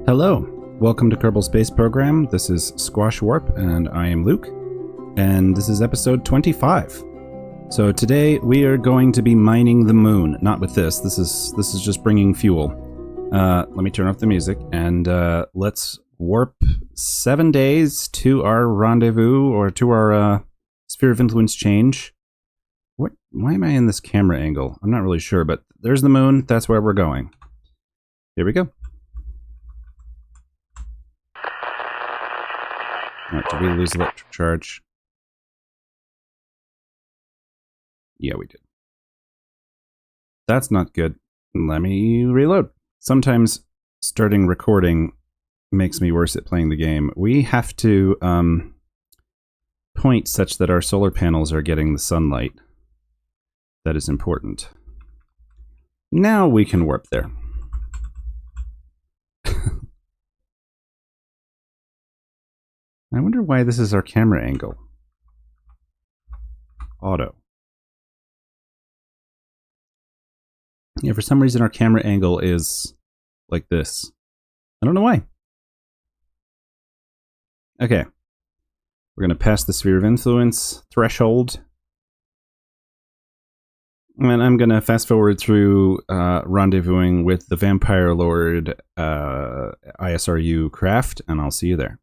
Hello, welcome to Kerbal Space Program. This is Squashwarp, and I am Luke, and this is episode 25. So today we are going to be mining the moon. Not with this. This is just bringing fuel. Let me turn off the music, and let's warp 7 days to our rendezvous, or to our sphere of influence change. Why am I in this camera angle? I'm not really sure, but there's the moon. That's where we're going. Here we go. Alright, did we lose electric charge? Yeah, we did. That's not good. Let me reload. Sometimes starting recording makes me worse at playing the game. We have to point such that our solar panels are getting the sunlight. That is important. Now we can warp there. I wonder why this is our camera angle. Auto. Yeah, for some reason our camera angle is like this. I don't know why. Okay. We're going to pass the sphere of influence threshold. And I'm going to fast forward through rendezvousing with the Vampire Lord ISRU craft, and I'll see you there.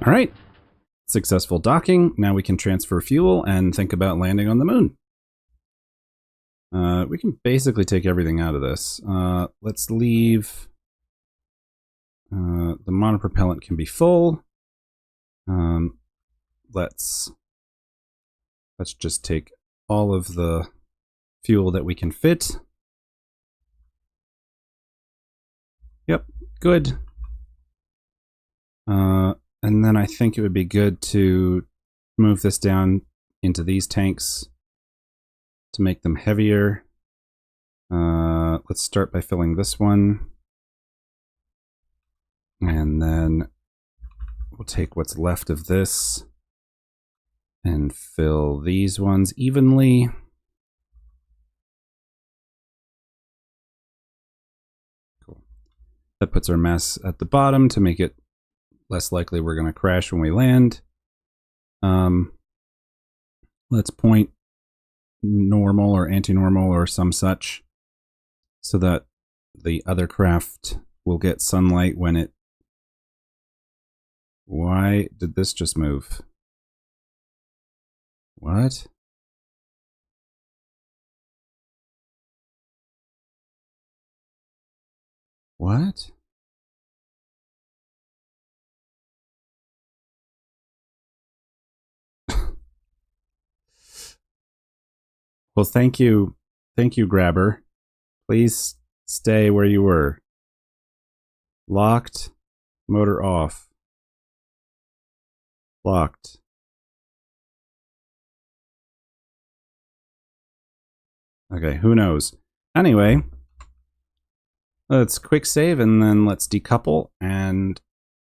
All right. Successful docking. Now we can transfer fuel and think about landing on the moon. We can basically take everything out of this. Let's leave... the monopropellant can be full. Let's just take all of the fuel that we can fit. Yep, good. And then I think it would be good to move this down into these tanks to make them heavier. Let's start by filling this one. And then we'll take what's left of this and fill these ones evenly. Cool. That puts our mass at the bottom to make it less likely we're going to crash when we land. Let's point normal or anti-normal or some such so that the other craft will get sunlight when it... Why did this just move? What? What? Well, thank you, Grabber. Please stay where you were. Locked. Motor off. Locked. Okay, who knows? Anyway, let's quick save and then let's decouple and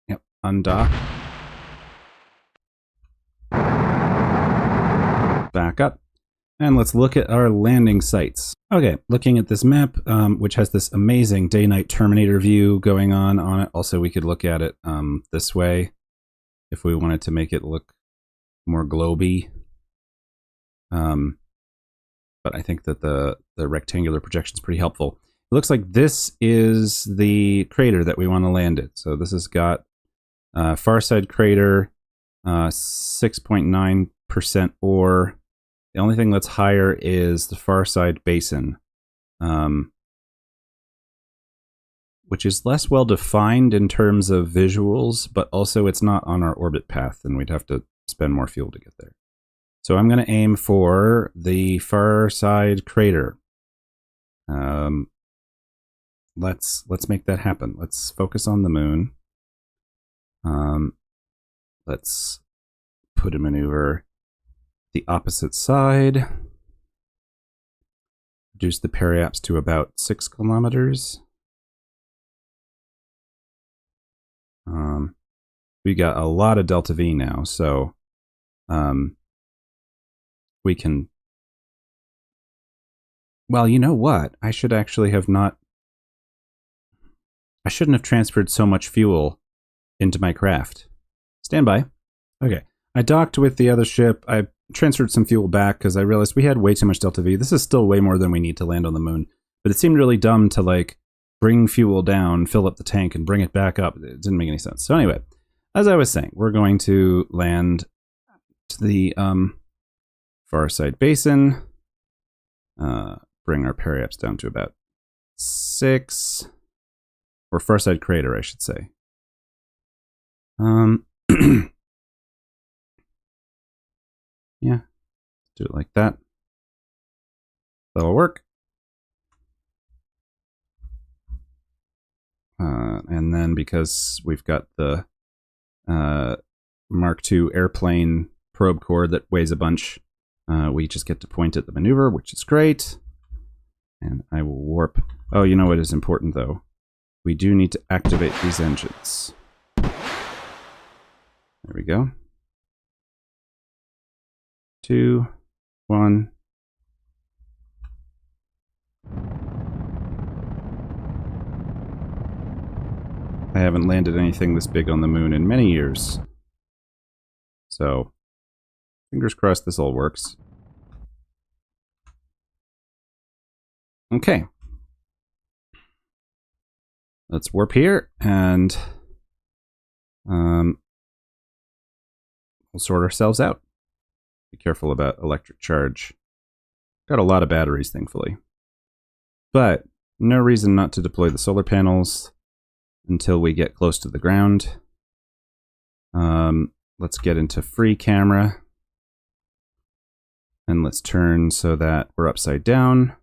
yep, undock. Back up. And let's look at our landing sites. Okay, looking at this map, which has this amazing day-night Terminator view going on it. Also, we could look at it this way if we wanted to make it look more globy. But I think that the rectangular projection is pretty helpful. It looks like this is the crater that we want to land at. So this has got far side crater, 6.9% ore. The only thing that's higher is the far side basin. which is less well defined in terms of visuals, but also it's not on our orbit path, and we'd have to spend more fuel to get there. So I'm going to aim for the far side crater. Let's make that happen. Let's focus on the moon. Let's put a maneuver the opposite side. Reduce the periaps to about 6 kilometers. We got a lot of delta V now, so we can... Well, you know what? I should actually have not... I shouldn't have transferred so much fuel into my craft. Stand by. Okay. I docked with the other ship. I transferred some fuel back because I realized we had way too much delta V. This is still way more than we need to land on the moon. But it seemed really dumb to, like, bring fuel down, fill up the tank, and bring it back up. It didn't make any sense. So anyway, as I was saying, we're going to land to the far side basin. Bring our periaps down to about 6. Or far side crater, I should say. Yeah, do it like that. That'll work. And then because we've got the Mark II airplane probe core that weighs a bunch, we just get to point at the maneuver, which is great. And I will warp. Oh, you know what is important, though? We do need to activate these engines. There we go. 2, 1. I haven't landed anything this big on the moon in many years. So, fingers crossed this all works. Okay. Let's warp here, and we'll sort ourselves out. Be careful about electric charge. Got a lot of batteries, thankfully. But no reason not to deploy the solar panels until we get close to the ground. Let's get into free camera. And let's turn so that we're upside down.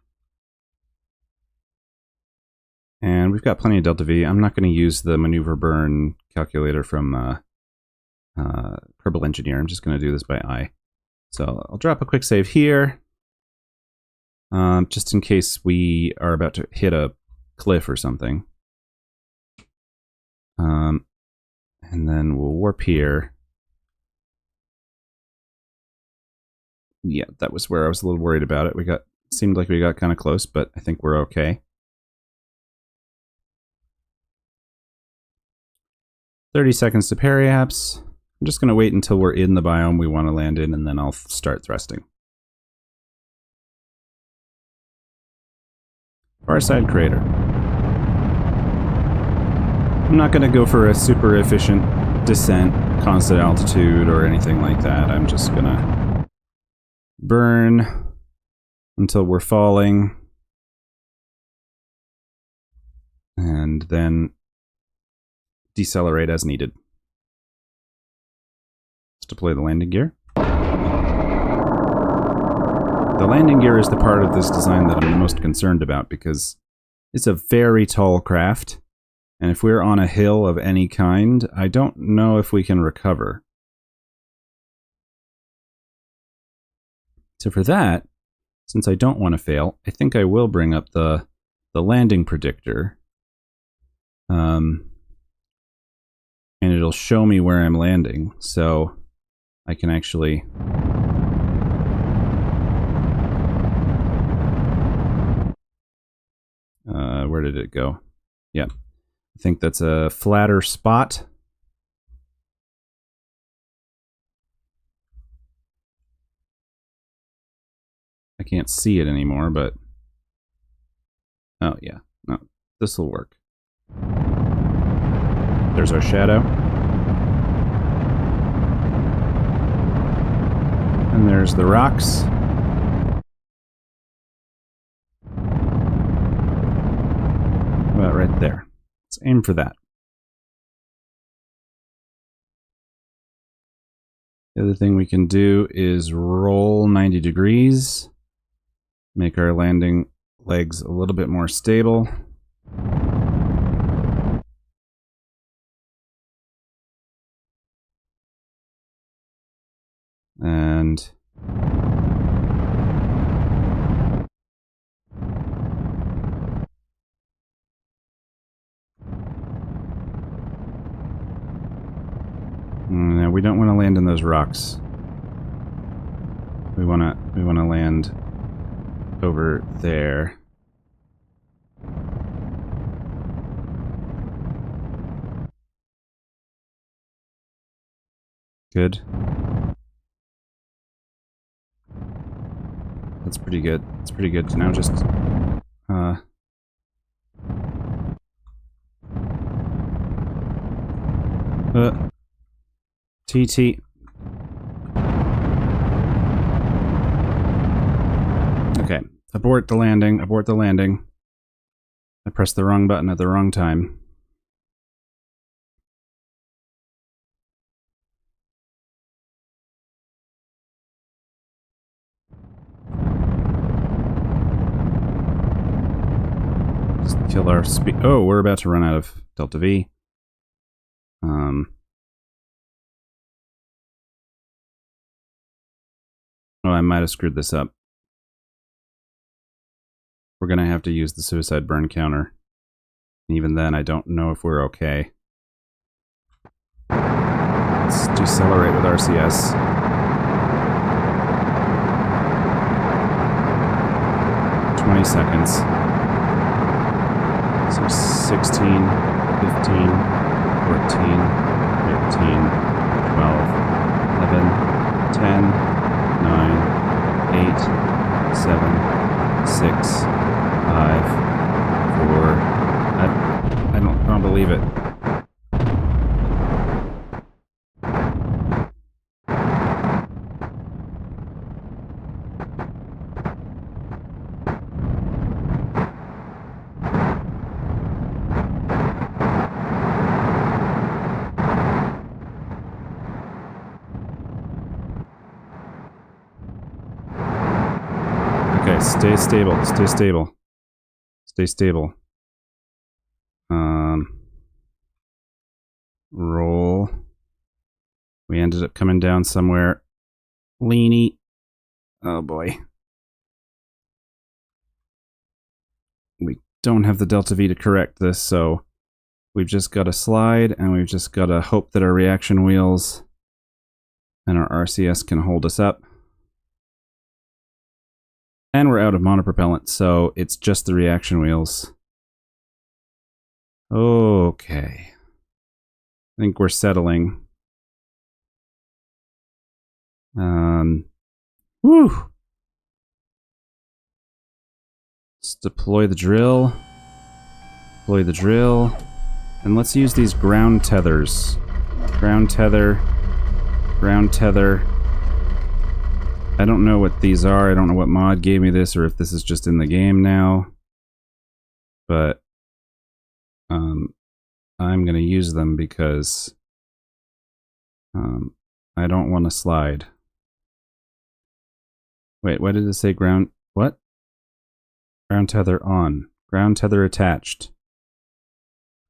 And we've got plenty of delta V. I'm not going to use the maneuver burn calculator from Kerbal Engineer. I'm just going to do this by eye. So I'll drop a quick save here. Just in case we are about to hit a cliff or something. And then we'll warp here. Yeah, that was where I was a little worried about it. Seemed like we got kind of close, but I think we're okay. 30 seconds to periaps. I'm just going to wait until we're in the biome we want to land in, and then I'll start thrusting. Far side crater. I'm not going to go for a super efficient descent, constant altitude, or anything like that. I'm just going to burn until we're falling. And then decelerate as needed. Let's deploy the landing gear. The landing gear is the part of this design that I'm most concerned about because it's a very tall craft, and if we're on a hill of any kind, I don't know if we can recover. So for that, since I don't want to fail, I think I will bring up the landing predictor. And it'll show me where I'm landing, so I can actually... where did it go? Yeah, I think that's a flatter spot. I can't see it anymore, but... Oh, yeah. No, this will work. There's our shadow. And there's the rocks. right there. Let's aim for that. The other thing we can do is roll 90 degrees. Make our landing legs a little bit more stable. And no, we don't want to land in those rocks. We want to land over there. Good. That's pretty good. That's pretty good. Now just TT. Okay. Abort the landing. Abort the landing. I pressed the wrong button at the wrong time. Just kill our speed. Oh, we're about to run out of Delta V. Oh, I might have screwed this up. We're going to have to use the suicide burn counter. Even then, I don't know if we're okay. Let's decelerate with RCS. Seconds. So 16, 15, 14, 13, 12, 11, 10, 9, 8, 7, 6, 5, 4. I don't believe it. Okay, stay stable, stay stable. Stay stable. Roll. We ended up coming down somewhere leany. Oh boy. We don't have the Delta V to correct this, so we've just got to slide, and we've just got to hope that our reaction wheels and our RCS can hold us up. And we're out of monopropellant, so it's just the reaction wheels. Okay. I think we're settling. Whew. Let's deploy the drill. Deploy the drill. And let's use these ground tethers. Ground tether. Ground tether. I don't know what these are. I don't know what mod gave me this, or if this is just in the game now. But I'm going to use them because I don't want to slide. Wait, why did it say ground? What? Ground tether on. Ground tether attached.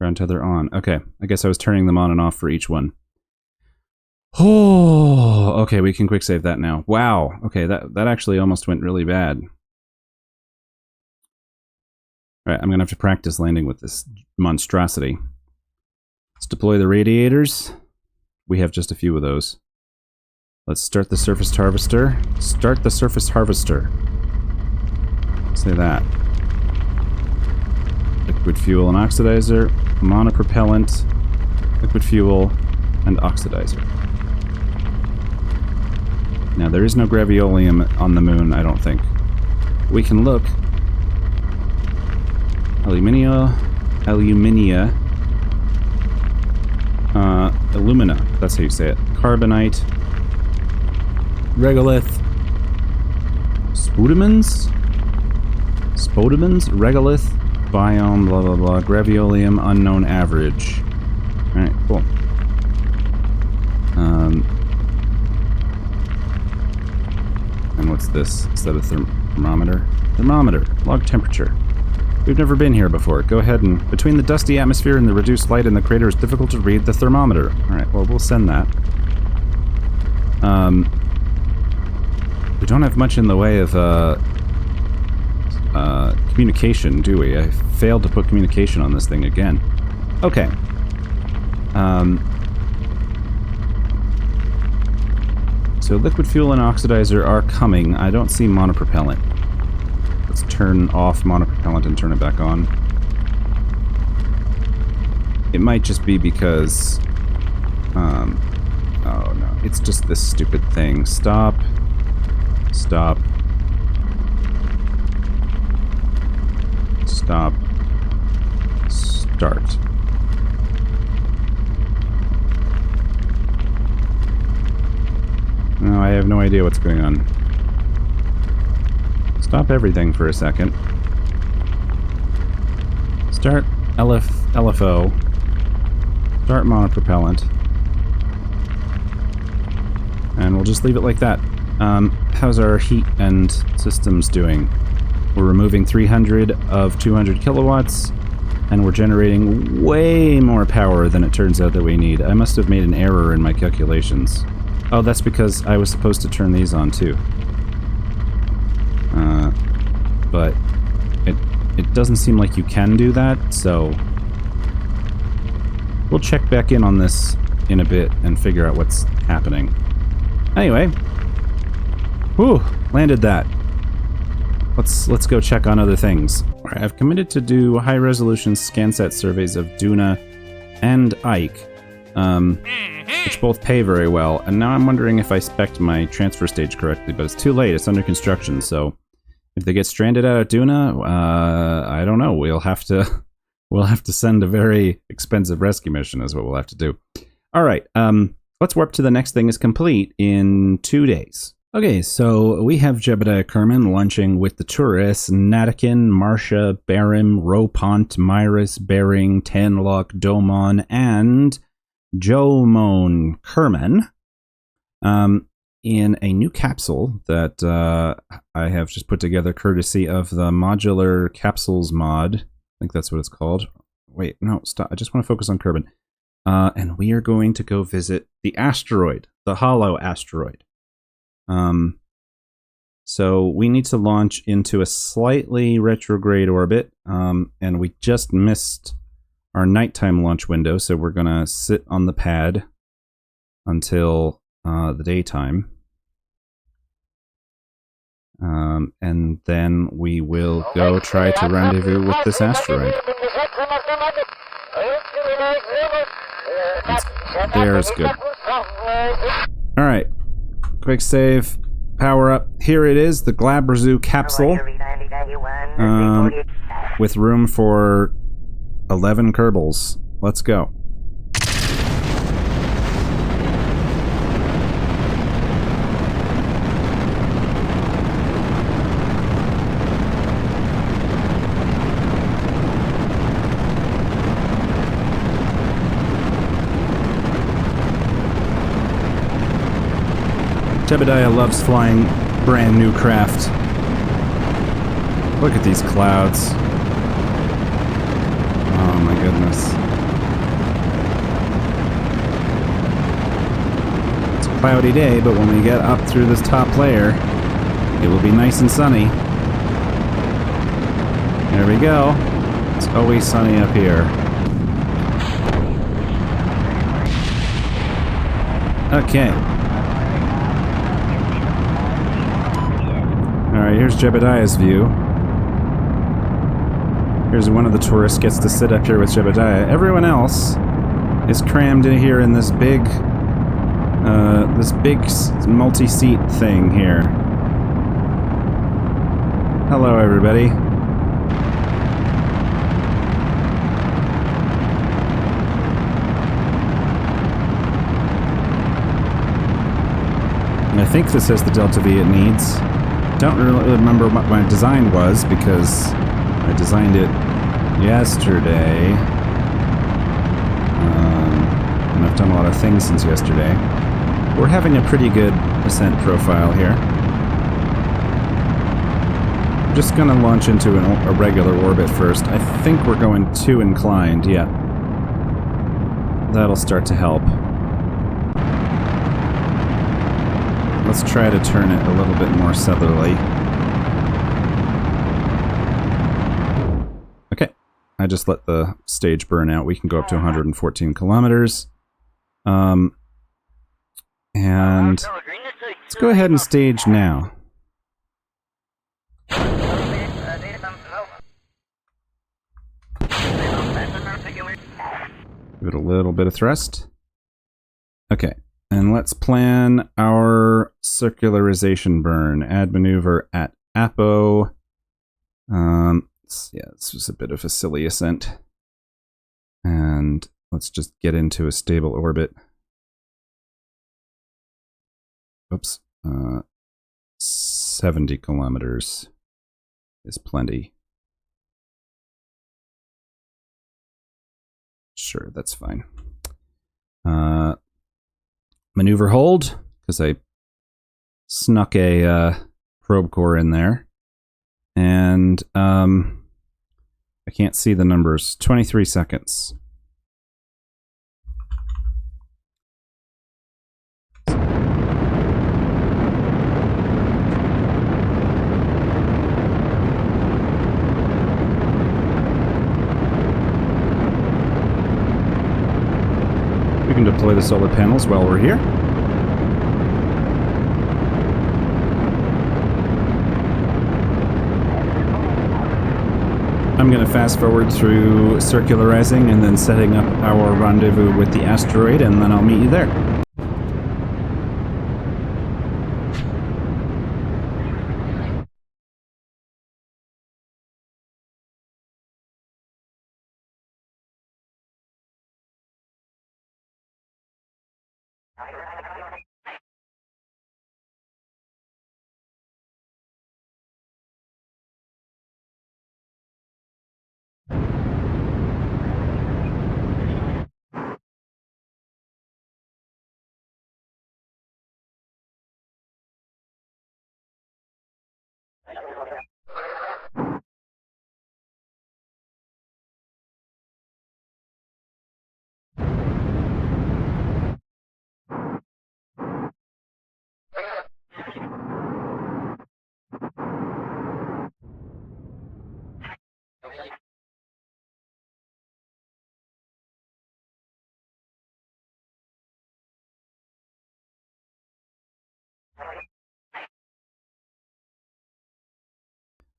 Ground tether on. Okay, I guess I was turning them on and off for each one. Oh, okay, we can quick save that now. Wow. Okay, that actually almost went really bad. Alright, I'm gonna have to practice landing with this monstrosity. Let's deploy the radiators. We have just a few of those. Let's start the surface harvester. Start the surface harvester. Say that. Liquid fuel and oxidizer, monopropellant, liquid fuel, and oxidizer. Now, there is no graviolium on the moon, I don't think. We can look. Alumina, alumina, that's how you say it. Carbonite, regolith, spodumens, regolith, biome, blah, blah, blah. Graviolium, unknown average. Alright, cool. And what's this? Is that a thermometer? Thermometer. Log temperature. We've never been here before. Go ahead and... Between the dusty atmosphere and the reduced light in the crater, it's difficult to read the thermometer. Alright, well, we'll send that. We don't have much in the way of, communication, do we? I failed to put communication on this thing again. Okay. So liquid fuel and oxidizer are coming. I don't see monopropellant. Let's turn off monopropellant and turn it back on. It might just be because... oh no, it's just this stupid thing. Stop. Stop. Stop. Start. No, I have no idea what's going on. Stop everything for a second. Start LFO. Start monopropellant. And we'll just leave it like that. How's our heat and systems doing? We're removing 300 of 200 kilowatts, and we're generating way more power than it turns out that we need. I must have made an error in my calculations. Oh, that's because I was supposed to turn these on too. But it doesn't seem like you can do that, so we'll check back in on this in a bit and figure out what's happening. Anyway, whew, landed that. Let's go check on other things. Alright, I've committed to do high-resolution ScanSat surveys of Duna and Ike, which both pay very well, and now I'm wondering if I spec'd my transfer stage correctly, but it's too late, it's under construction, so if they get stranded out at Duna, I don't know, we'll have to send a very expensive rescue mission is what we'll have to do. Alright, let's warp to the next thing is complete in 2 days. Okay, so we have Jebediah Kerman lunching with the tourists, Natakin, Marcia, Barim, Ropont, Myris, Bering, Tanlock, Domon, and Jomon Kerman in a new capsule that I have just put together courtesy of the Modular Capsules mod. I think that's what it's called. Wait, no, stop. I just want to focus on Kerman. And we are going to go visit the asteroid, the Hollow asteroid. So we need to launch into a slightly retrograde orbit, and we just missed our nighttime launch window, so we're gonna sit on the pad until the daytime. And then we will go try to rendezvous with this asteroid. There's good. Alright. Quick save. Power up. Here it is, the Glabrazoo capsule. With room for 11 Kerbals. Let's go. Jebediah loves flying brand new craft. Look at these clouds. Oh my goodness. It's a cloudy day, but when we get up through this top layer, it will be nice and sunny. There we go. It's always sunny up here. Okay. Alright, here's Jebediah's view. Here's one of the tourists gets to sit up here with Jebediah. Everyone else is crammed in here in this big multi-seat thing here. Hello, everybody. And I think this has the Delta V it needs. Don't really remember what my design was because I designed it yesterday. And I've done a lot of things since yesterday. We're having a pretty good ascent profile here. I'm just going to launch into a regular orbit first. I think we're going too inclined, yeah. That'll start to help. Let's try to turn it a little bit more southerly. Okay, I just let the stage burn out. We can go up to 114 kilometers. And let's go ahead and stage now. Give it a little bit of thrust. Okay, and let's plan our circularization burn. Add maneuver at Apo. Yeah, this was a bit of a silly ascent. And let's just get into a stable orbit. Oops. 70 kilometers is plenty. Sure, that's fine. Maneuver hold, because I snuck a probe core in there. And I can't see the numbers. 23 seconds. We can deploy the solar panels while we're here. I'm going to fast forward through circularizing and then setting up our rendezvous with the asteroid, and then I'll meet you there.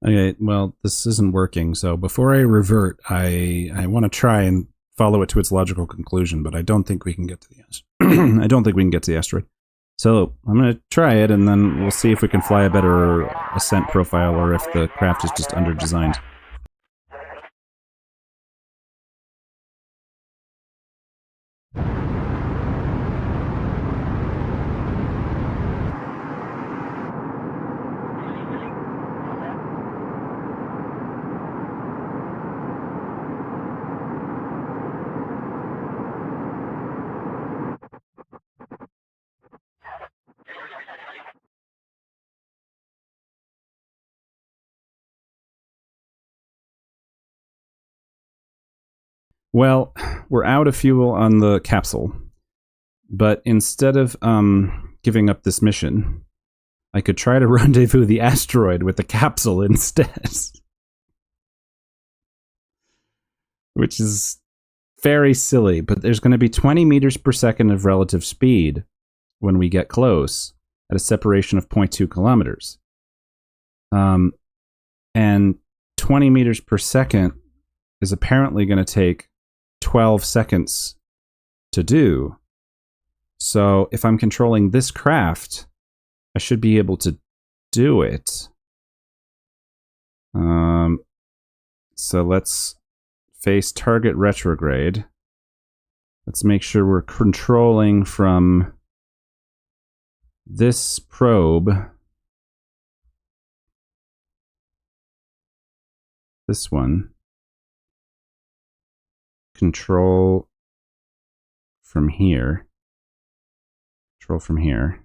Okay, well, this isn't working, so before I revert, I want to try and follow it to its logical conclusion, but I don't think we can get to the asteroid. I don't think we can get to the asteroid. So I'm going to try it, and then we'll see if we can fly a better ascent profile or if the craft is just under-designed. Well, we're out of fuel on the capsule, but instead of giving up this mission, I could try to rendezvous the asteroid with the capsule instead. Which is very silly, but there's going to be 20 meters per second of relative speed when we get close at a separation of 0.2 kilometers. And 20 meters per second is apparently going to take 12 seconds to do. So if I'm controlling this craft, I should be able to do it. So let's face target retrograde. Let's make sure we're controlling from this probe. This one. control from here. Control from here.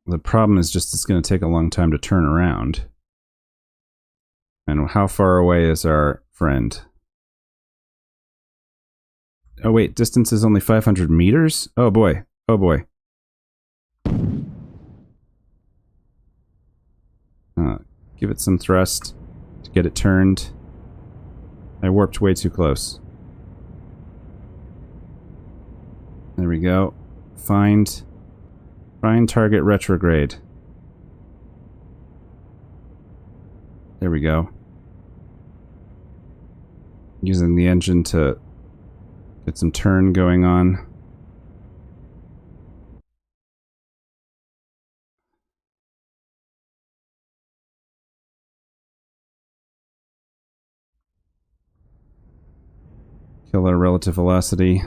The problem is just it's going to take a long time to turn around. And how far away is our friend? Oh wait, distance is only 500 meters? Oh boy. Oh boy. Give it some thrust to get it turned. I warped way too close. There we go. Find target retrograde. There we go. Using the engine to get some turn going on. Kill our relative velocity.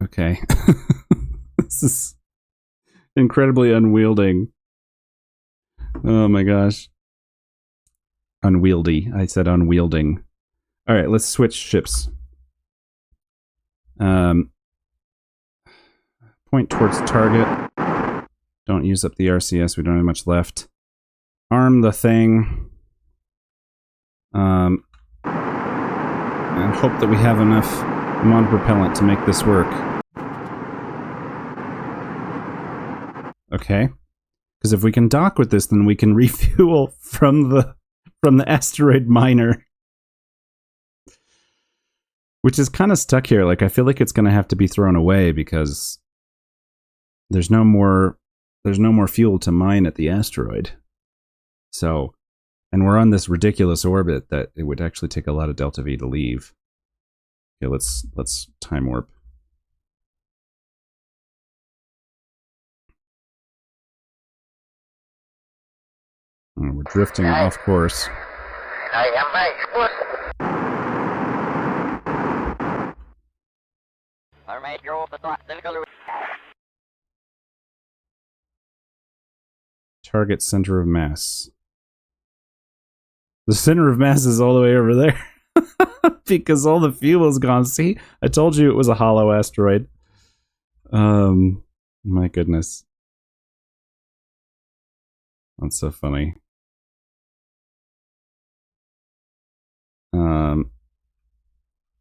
Okay. This is incredibly unwielding. Oh my gosh. Unwieldy. I said unwielding. Alright, let's switch ships. Point towards target. Don't use up the RCS, we don't have much left. Arm the thing. And hope that we have enough monopropellant to make this work. Okay. Because if we can dock with this, then we can refuel from the asteroid miner. Which is kind of stuck here. Like, I feel like it's going to have to be thrown away because there's no more fuel to mine at the asteroid. So, and we're on this ridiculous orbit that it would actually take a lot of delta V to leave. Okay, let's time warp. Oh, we're drifting off course. Target center of mass. The center of mass is all the way over there. Because all the fuel is gone. See? I told you it was a hollow asteroid. My goodness. That's so funny.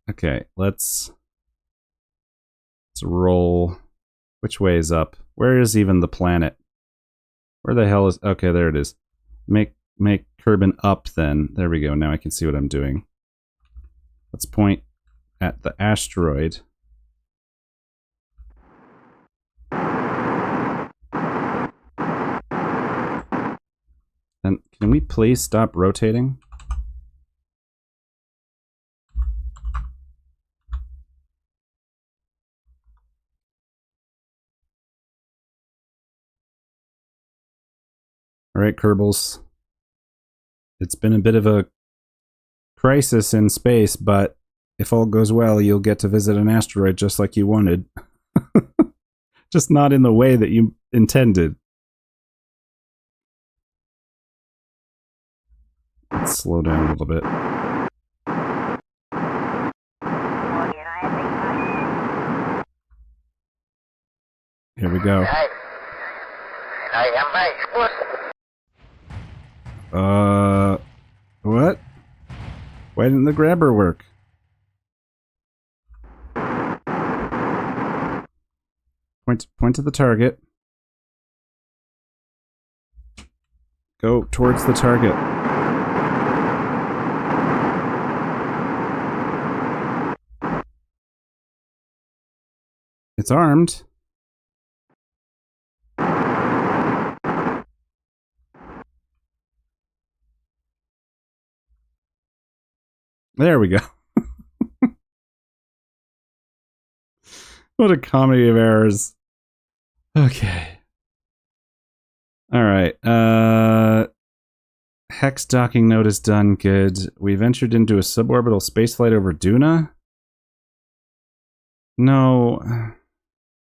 Okay, let's roll. Which way is up? Where is even the planet? Where the hell is... Okay, there it is. Make Kerbin up then. There we go. Now I can see what I'm doing. Let's point at the asteroid. And can we please stop rotating? Alright, Kerbals. It's been a bit of a crisis in space, but if all goes well, you'll get to visit an asteroid just like you wanted. Just not in the way that you intended. Let's slow down a little bit. Here we go. What? Why didn't the grabber work? Point to the target. Go towards the target. It's armed. There we go. What a comedy of errors. Okay. Alright. Hex docking node is done. Good. We ventured into a suborbital spaceflight over Duna? No.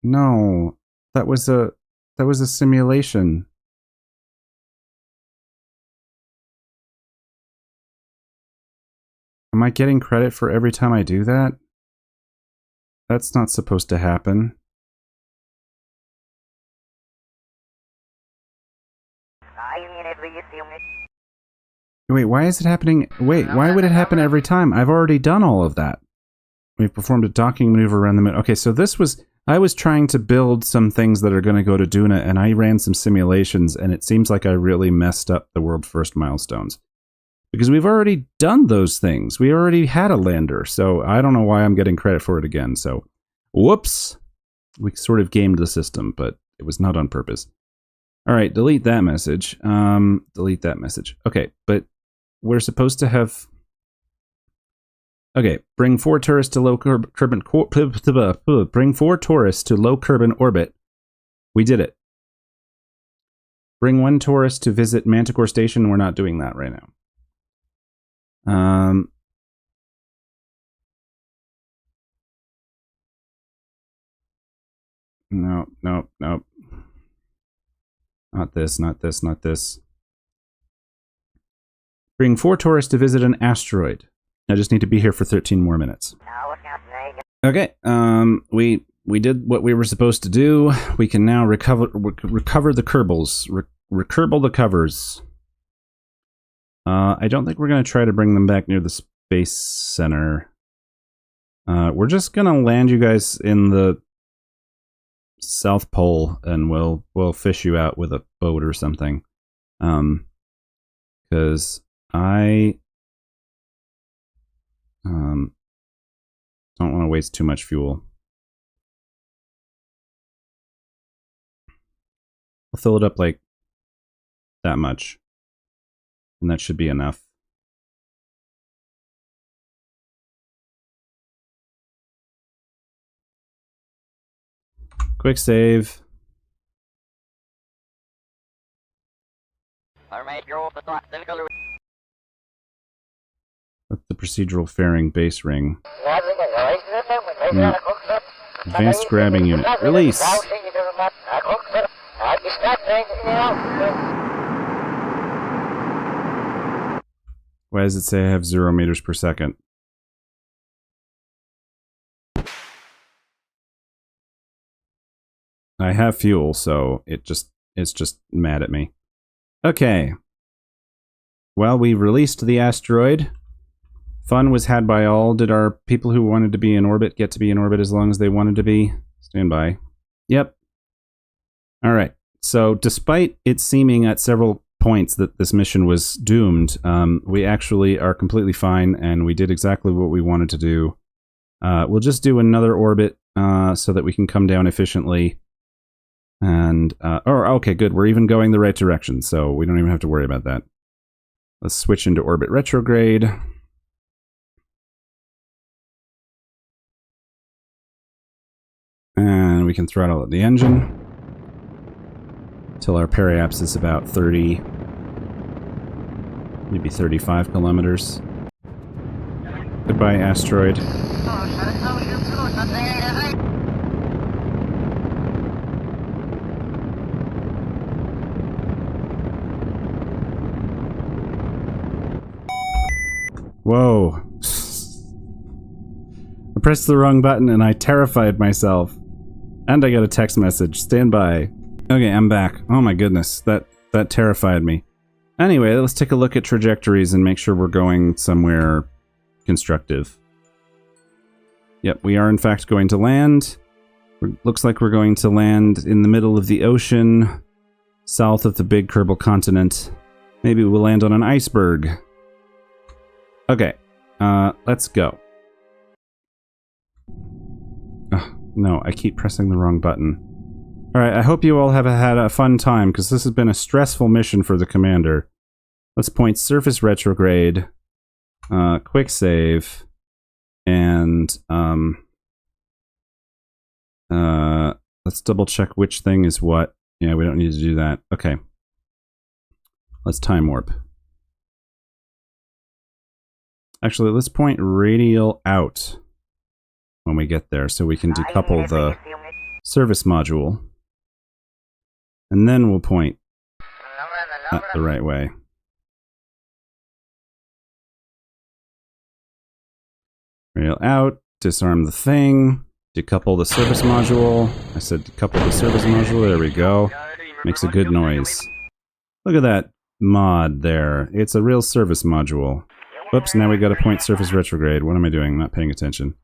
No. That was a That was a simulation. Am I getting credit for every time I do that? That's not supposed to happen. Wait, why is it happening? Wait, why would it happen every time? I've already done all of that. We've performed a docking maneuver around the moon. Okay, so this was... I was trying to build some things that are going to go to Duna, and I ran some simulations, and it seems like I really messed up the world first milestones. Because we've already done those things. We already had a lander, so I don't know why I'm getting credit for it again, so... Whoops! We sort of gamed the system, but it was not on purpose. Alright, delete that message. Delete that message. Okay, but we're supposed to have... Okay, bring 4 tourists to low carbon... Bring 4 tourists to low carbon orbit. We did it. Bring 1 tourist to visit Manticore Station. We're not doing that right now. No. Not this, not this, not this. Bring 4 tourists to visit an asteroid. I just need to be here for 13 more minutes. Okay, we did what we were supposed to do. We can now recover the Kerbals. Recurble the covers. I don't think we're going to try to bring them back near the Space Center. We're just going to land you guys in the South Pole, and we'll fish you out with a boat or something. Because I don't want to waste too much fuel. I'll fill it up like that much, and that should be enough. Quick save. That's the procedural fairing base ring. No. Advanced grabbing unit. Release! Why does it say I have 0 meters per second? I have fuel, so it's just mad at me. Okay. Well, we released the asteroid. Fun was had by all. Did our people who wanted to be in orbit get to be in orbit as long as they wanted to be? Stand by. Yep. Alright. So, despite it seeming at several points that this mission was doomed, we actually are completely fine, and we did exactly what we wanted to do. We'll just do another orbit so that we can come down efficiently. And, okay, good. We're even going the right direction, so we don't even have to worry about that. Let's switch into orbit retrograde. And we can throttle at the engine till our periaps is about 30, maybe 35 kilometers. Goodbye, asteroid. Whoa. I pressed the wrong button and I terrified myself. And I got a text message. Stand by. Okay, I'm back. Oh my goodness, that terrified me. Anyway, let's take a look at trajectories and make sure we're going somewhere constructive. Yep, we are in fact going to land. Looks like we're going to land in the middle of the ocean, south of the big Kerbal continent. Maybe we'll land on an iceberg. Okay, let's go. No, I keep pressing the wrong button. Alright, I hope you all have had a fun time, because this has been a stressful mission for the commander. Let's point surface retrograde, quick save, and, let's double check which thing is what. Yeah, we don't need to do that. Okay. Let's time warp. Actually, let's point radial out when we get there, so we can decouple the service module. And then we'll point the right way. Rail out, disarm the thing, decouple the service module. I said decouple the service module, there we go. Makes a good noise. Look at that mod there. It's a real service module. Whoops, now we gotta point surface retrograde. What am I doing? I'm not paying attention.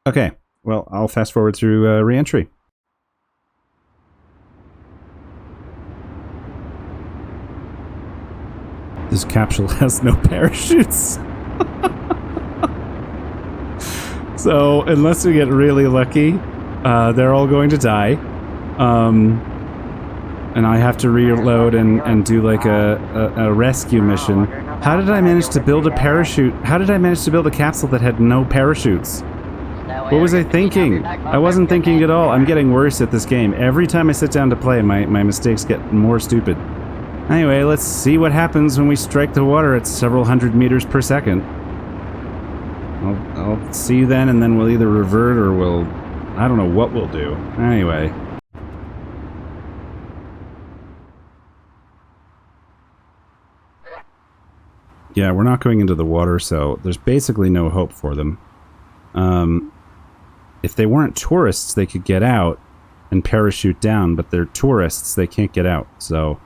Okay, well, I'll fast forward through re-entry. This capsule has no parachutes. So, unless we get really lucky, they're all going to die. And I have to reload and do like a rescue mission. How did I manage to build a parachute? How did I manage to build a capsule that had no parachutes? What was I thinking? I wasn't thinking at all. I'm getting worse at this game. Every time I sit down to play, my mistakes get more stupid. Anyway, let's see what happens when we strike the water at several hundred meters per second. I'll see you then, and then we'll either revert or we'll... I don't know what we'll do. Anyway. Yeah, we're not going into the water, so there's basically no hope for them. If they weren't tourists, they could get out and parachute down, but they're tourists, they can't get out, so...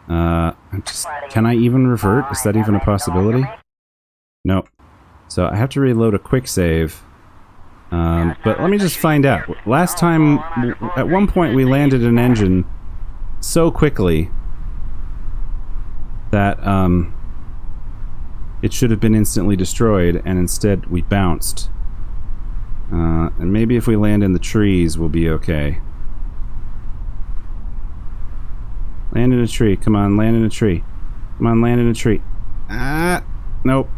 can I even revert? Is that even a possibility? Nope. So I have to reload a quick save. But let me just find out. Last time, at one point we landed an engine so quickly that it should have been instantly destroyed, and instead we bounced. And maybe if we land in the trees, we'll be okay. Land in a tree. Come on, land in a tree. Come on, land in a tree. Ah! Nope.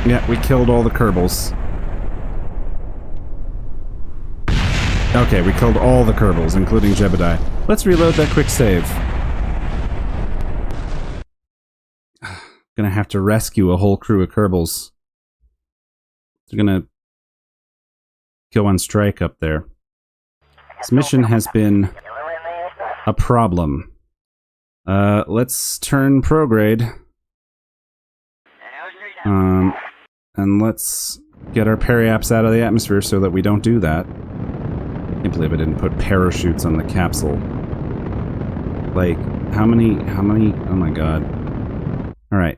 Yeah, we killed all the Kerbals. Okay, we killed all the Kerbals, including Jebediah. Let's reload that quick save. Gonna have to rescue a whole crew of Kerbals. They're gonna go on strike up there. This mission has been a problem. Let's turn prograde. And let's get our periaps out of the atmosphere so that we don't do that. I can't believe I didn't put parachutes on the capsule. Like, how many, oh my god. Alright.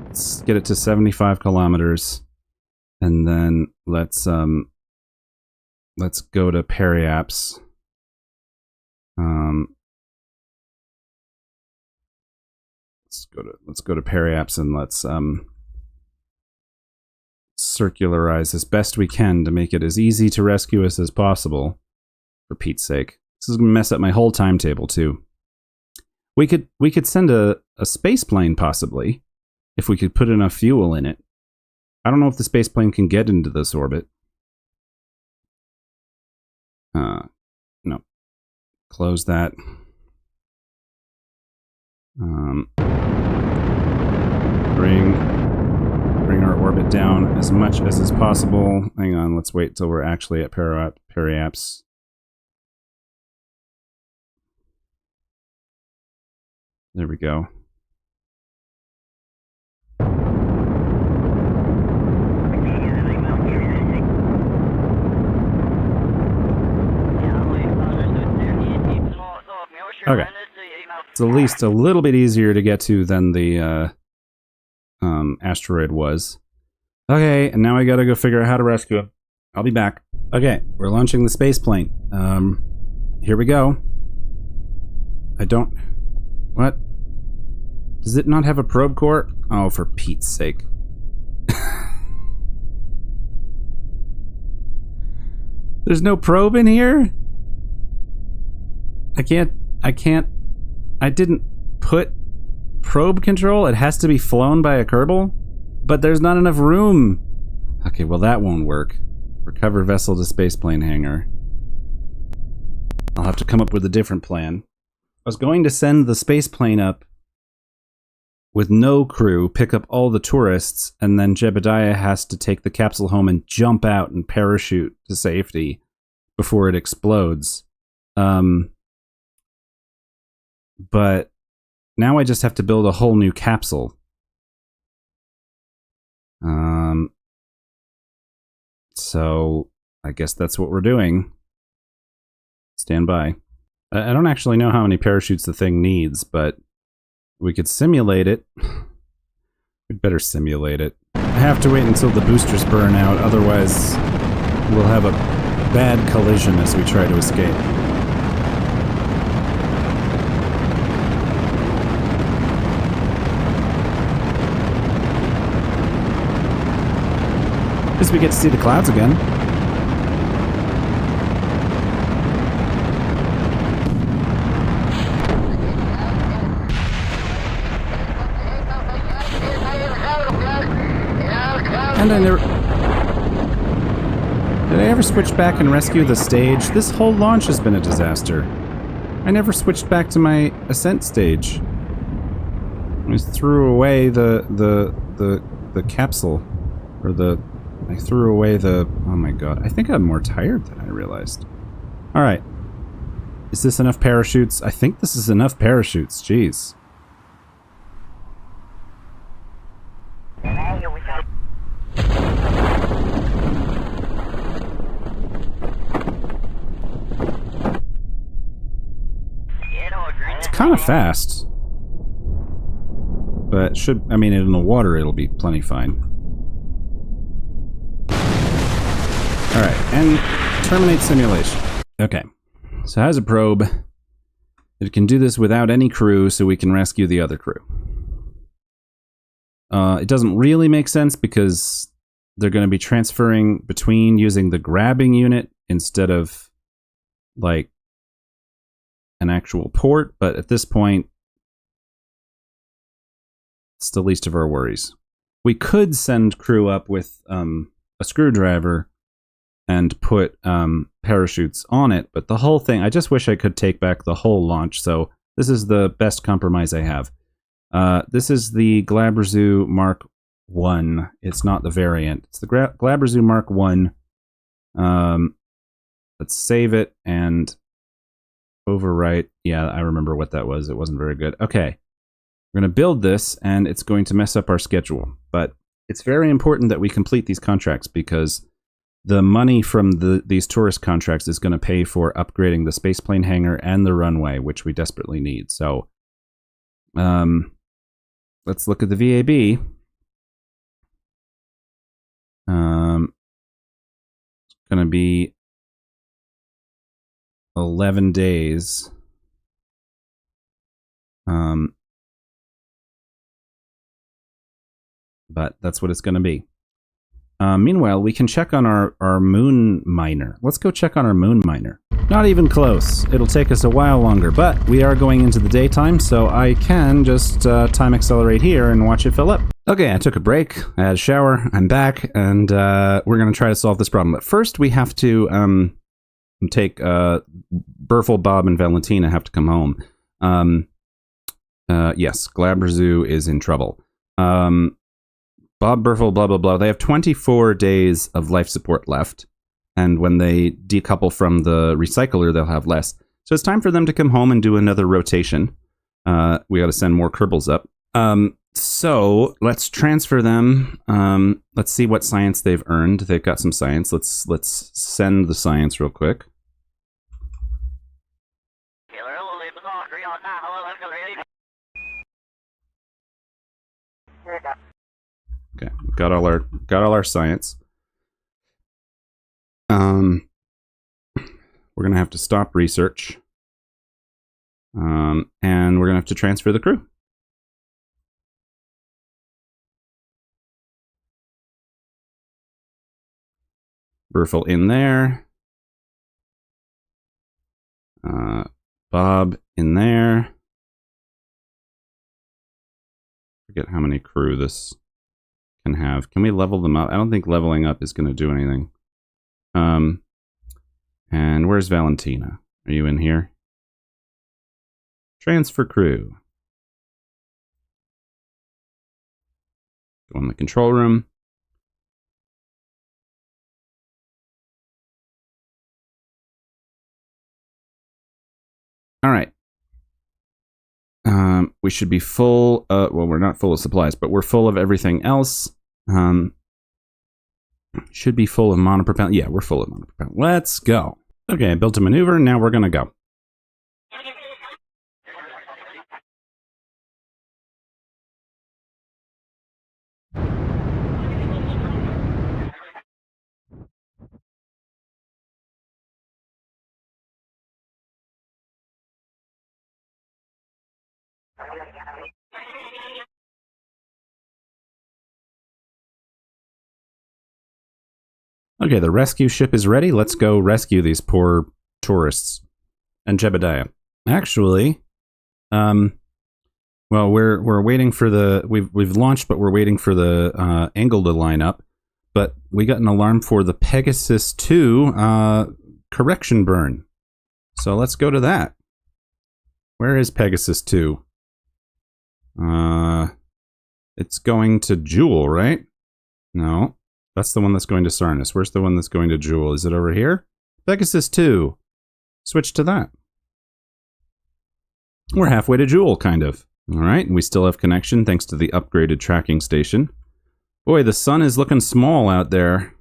Let's get it to 75 kilometers. And then let's go to periaps. Let's go to periaps and let's circularize as best we can to make it as easy to rescue us as possible. For Pete's sake. This is gonna mess up my whole timetable too. We could send a space plane possibly, if we could put enough fuel in it. I don't know if the space plane can get into this orbit. No. Close that. Bring our orbit down as much as is possible. Hang on, let's wait till we're actually at periaps. There we go. Okay. It's at least a little bit easier to get to than the asteroid was. Okay, and now I gotta go figure out how to rescue him. I'll be back. Okay, we're launching the space plane. Here we go. I don't... What? Does it not have a probe core? Oh, for Pete's sake. There's no probe in here? I didn't put probe control. It has to be flown by a Kerbal? But there's not enough room. Okay, well that won't work. Recover vessel to spaceplane hangar. I'll have to come up with a different plan. I was going to send the spaceplane up with no crew, pick up all the tourists, and then Jebediah has to take the capsule home and jump out and parachute to safety before it explodes. But now I just have to build a whole new capsule. So I guess that's what we're doing. Stand by. I don't actually know how many parachutes the thing needs, but we could simulate it. We'd better simulate it. I have to wait until the boosters burn out, otherwise we'll have a bad collision as we try to escape. At least we get to see the clouds again. And I never... Did I ever switch back and rescue the stage? This whole launch has been a disaster. I never switched back to my ascent stage. I just threw away the capsule. Or I threw away the... Oh my god. I think I'm more tired than I realized. Alright. Is this enough parachutes? I think this is enough parachutes. Jeez. It's kind of fast. But should... I mean, in the water it'll be plenty fine. Alright, and terminate simulation. Okay, so it has a probe. It can do this without any crew, so we can rescue the other crew. It doesn't really make sense because they're going to be transferring between using the grabbing unit instead of, like, an actual port, but at this point, it's the least of our worries. We could send crew up with a screwdriver and put parachutes on it, but the whole thing, I just wish I could take back the whole launch, so this is the best compromise I have. This is the Glabrezu Mark 1. It's not the variant. It's the Glabrezu Mark 1. Let's save it and overwrite. Yeah, I remember what that was. It wasn't very good. Okay. We're going to build this, and it's going to mess up our schedule. But it's very important that we complete these contracts because the money from these tourist contracts is going to pay for upgrading the spaceplane hangar and the runway, which we desperately need. So, let's look at the VAB. It's going to be 11 days. But that's what it's going to be. Meanwhile, we can check on our moon miner. Let's go check on our moon miner. Not even close. It'll take us a while longer, but we are going into the daytime, so I can just time accelerate here and watch it fill up. Okay, I took a break, I had a shower, I'm back, and we're going to try to solve this problem. But first, we have to take Burfel, Bob, and Valentina have to come home. Yes, Glabrezu is in trouble. Bob, Burfel, blah, blah, blah. They have 24 days of life support left. And when they decouple from the recycler, they'll have less. So it's time for them to come home and do another rotation. We got to send more Kerbals up. So let's transfer them. Let's see what science they've earned. They've got some science. Let's send the science real quick. Okay, got all our science. We're gonna have to stop research. And we're gonna have to transfer the crew. Burfel in there. Bob in there. Forget how many crew this can have. Can we level them up? I don't think leveling up is going to do anything. And where's Valentina? Are you in here? Transfer crew. Go in the control room. All right. We should be full. Well, we're not full of supplies, but we're full of everything else. Should be full of monopropellant. Yeah, we're full of monopropellant. Let's go. Okay, I built a maneuver. Now we're going to go. Okay, the rescue ship is ready. Let's go rescue these poor tourists. And Jebediah. Actually, well, we're waiting for the we've launched, but we're waiting for the angle to line up. But we got an alarm for the Pegasus 2 correction burn. So let's go to that. Where is Pegasus 2? It's going to Jewel, right? No. That's the one that's going to Sarnus. Where's the one that's going to Jewel? Is it over here? Pegasus 2. Switch to that. We're halfway to Jewel, kind of. Alright, we still have connection thanks to the upgraded tracking station. Boy, the sun is looking small out there.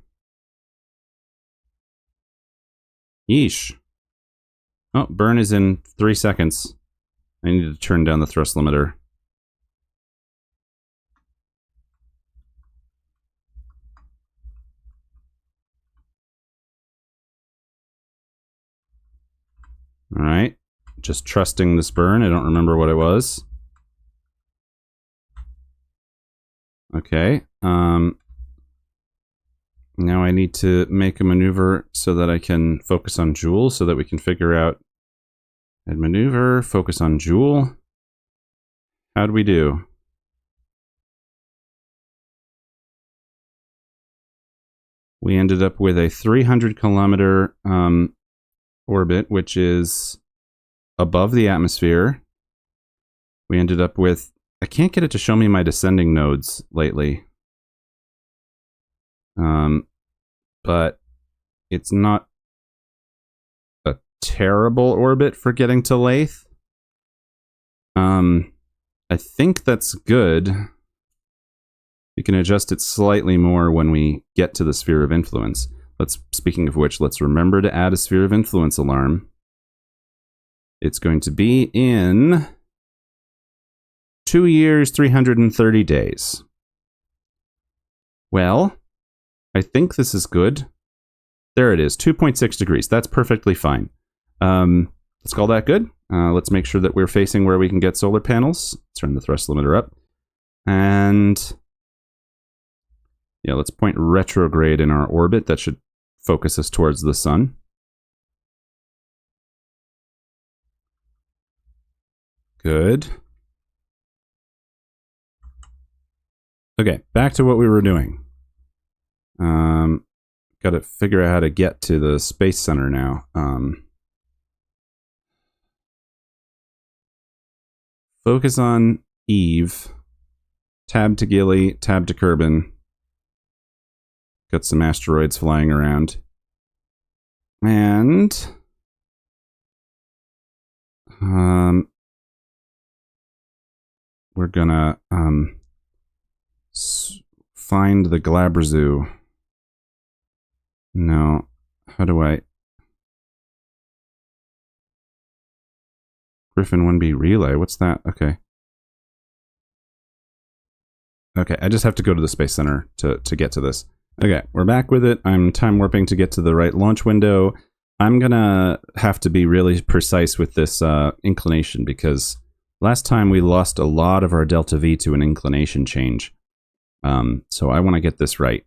Yeesh. Oh, burn is in 3 seconds. I need to turn down the thrust limiter. Alright, just trusting this burn. I don't remember what it was. Okay, now I need to make a maneuver so that I can focus on Jewel, so that we can figure out... Add maneuver, focus on Jewel. How'd we do? We ended up with a 300-kilometer orbit, which is above the atmosphere. We ended up with... I can't get it to show me my descending nodes lately. But it's not a terrible orbit for getting to Lathe. I think that's good. We can adjust it slightly more when we get to the sphere of influence. Speaking of which, let's remember to add a sphere of influence alarm. It's going to be in 2 years, 330 days. Well, I think this is good. There it is, 2.6 degrees. That's perfectly fine. Let's call that good. Let's make sure that we're facing where we can get solar panels. Turn the thrust limiter up. And yeah, let's point retrograde in our orbit. That should focus us towards the sun. Good. Okay, back to what we were doing. Got to figure out how to get to the Space Center now. Focus on Eve. Tab to Gilly, tab to Kerbin. Got some asteroids flying around. And... we're gonna, find the Glabrazoo. No. How do I... Griffin 1B relay. What's that? Okay. Okay, I just have to go to the Space Center to get to this. Okay, we're back with it. I'm time warping to get to the right launch window. I'm gonna have to be really precise with this inclination, because last time we lost a lot of our delta V to an inclination change. So I want to get this right.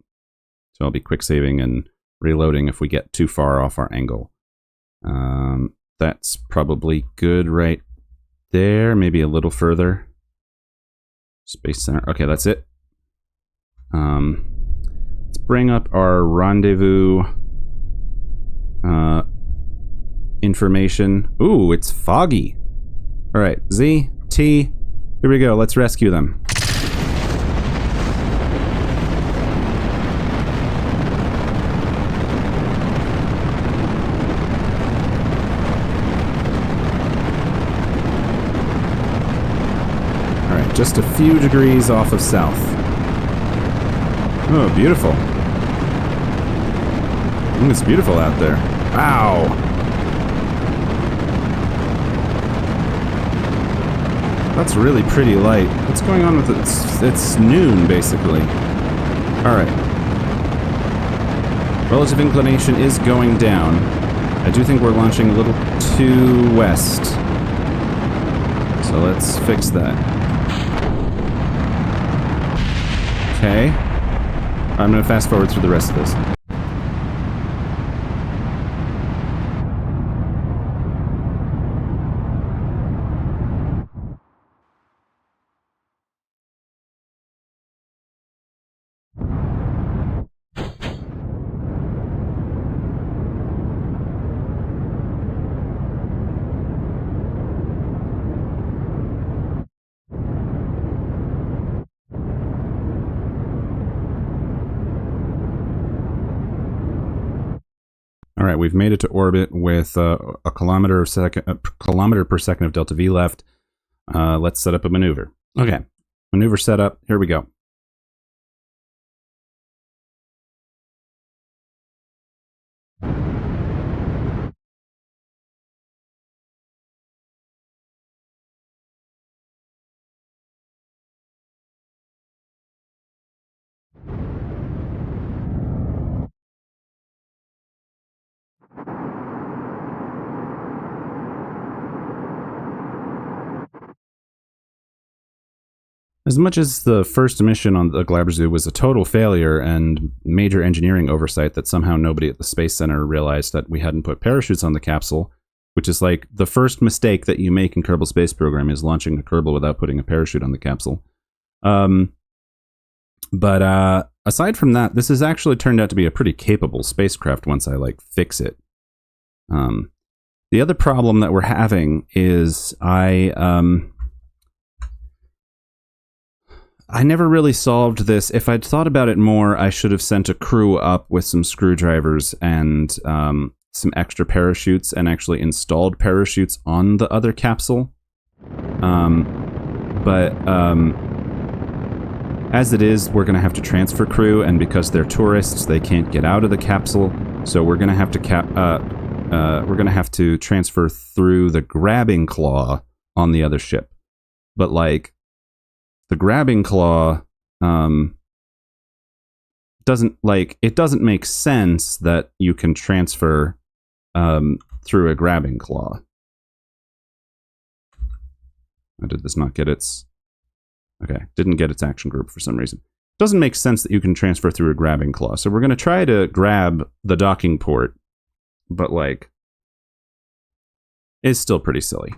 So I'll be quick saving and reloading if we get too far off our angle. That's probably good right there, maybe a little further. Space Center. Okay, that's it. Let's bring up our rendezvous information. Ooh, it's foggy. All right, Z, T, here we go. Let's rescue them. a few degrees off of south. Oh, beautiful. It's beautiful out there. Wow. That's really pretty light. What's going on with it? It's noon, basically. Alright. Relative inclination is going down. I do think we're launching a little too west. So let's fix that. Okay. I'm going to fast forward through the rest of this. All right, we've made it to orbit with a kilometer per second of delta V left. Let's set up a maneuver. Okay, maneuver setup. Here we go. As much as the first mission on the Glabrezu was a total failure and major engineering oversight that somehow nobody at the Space Center realized that we hadn't put parachutes on the capsule, which is like the first mistake that you make in Kerbal Space Program is launching a Kerbal without putting a parachute on the capsule. But aside from that, this has actually turned out to be a pretty capable spacecraft once I fix it. The other problem that we're having is I never really solved this. If I'd thought about it more, I should have sent a crew up with some screwdrivers and some extra parachutes and actually installed parachutes on the other capsule. But as it is, we're going to have to transfer crew, and because they're tourists, they can't get out of the capsule. So we're going to have to transfer through the grabbing claw on the other ship. But the grabbing claw doesn't make sense that you can transfer through a grabbing claw. Or did this not get its... Okay, didn't get its action group for some reason. Doesn't make sense that you can transfer through a grabbing claw. So we're going to try to grab the docking port, but it's still pretty silly.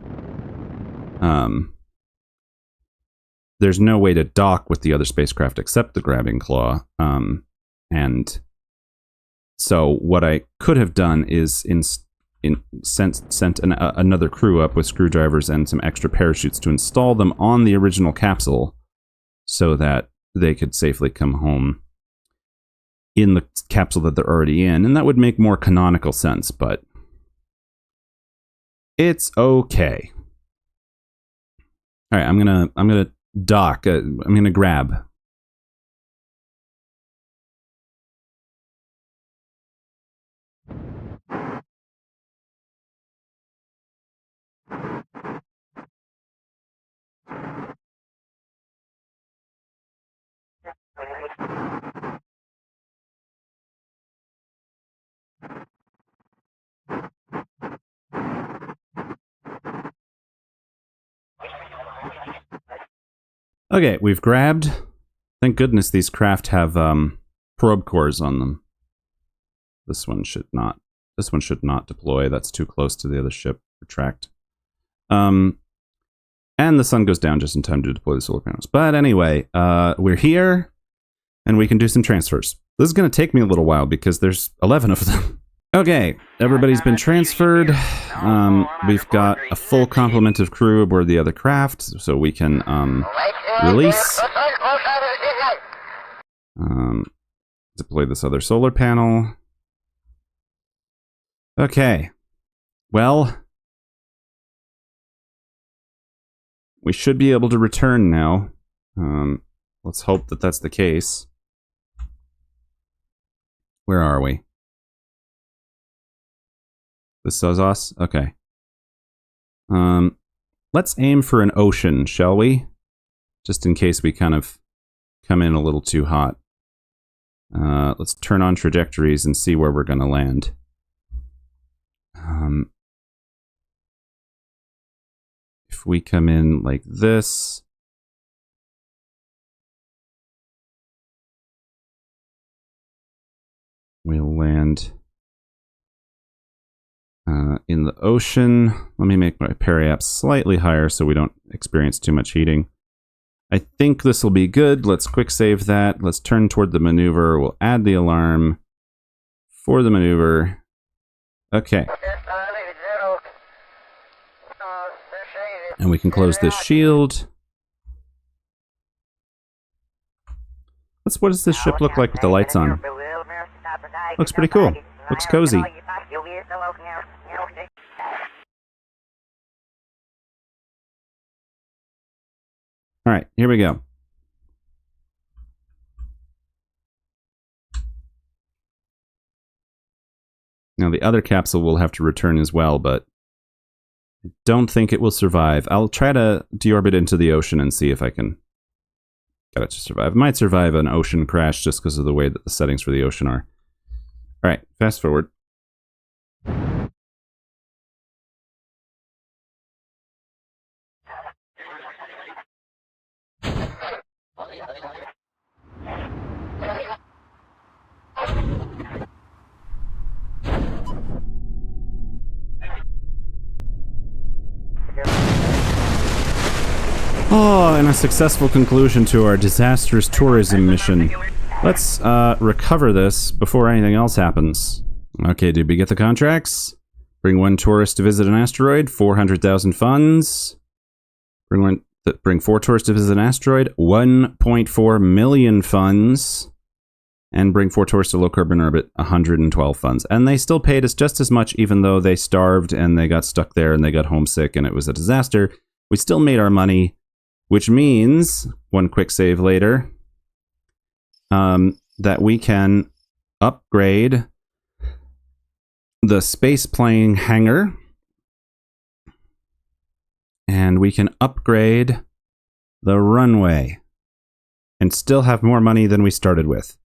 There's no way to dock with the other spacecraft except the grabbing claw. And so what I could have done is sent another crew up with screwdrivers and some extra parachutes to install them on the original capsule so that they could safely come home in the capsule that they're already in. And that would make more canonical sense, but it's okay. All right, I'm gonna dock. I'm gonna grab. Okay, we've grabbed. Thank goodness these craft have probe cores on them. This one should not. This one should not deploy. That's too close to the other ship. Retract. And the sun goes down just in time to deploy the solar panels. But anyway, we're here, and we can do some transfers. This is going to take me a little while because there's 11 of them. Okay, everybody's been transferred. We've got a full complement of crew aboard the other craft, so we can release. Deploy this other solar panel. Okay. Well, we should be able to return now. Let's hope that that's the case. Where are we? This is us? Okay. Let's aim for an ocean, shall we? Just in case we kind of come in a little too hot. Let's turn on trajectories and see where we're going to land. If we come in like this... we'll land in the ocean. Let me make my periaps slightly higher so we don't experience too much heating. I think this will be good. Let's quick save that. Let's turn toward the maneuver. We'll add the alarm for the maneuver. Okay. And we can close this shield. What does this ship look like with the lights on? Looks pretty cool. Looks cozy. Alright, here we go. Now the other capsule will have to return as well, but I don't think it will survive. I'll try to deorbit into the ocean and see if I can get it to survive. It might survive an ocean crash just because of the way that the settings for the ocean are. Alright, fast forward. Oh, and a successful conclusion to our disastrous tourism mission. Let's recover this before anything else happens. Okay, did we get the contracts? Bring one tourist to visit an asteroid, 400,000 funds. Bring 4 tourists to visit an asteroid, 1.4 million funds. And bring 4 tourists to low carbon orbit, 112 funds. And they still paid us just as much, even though they starved and they got stuck there and they got homesick and it was a disaster. We still made our money, which means, one quick save later, that we can upgrade the space plane hangar. And we can upgrade the runway. And still have more money than we started with.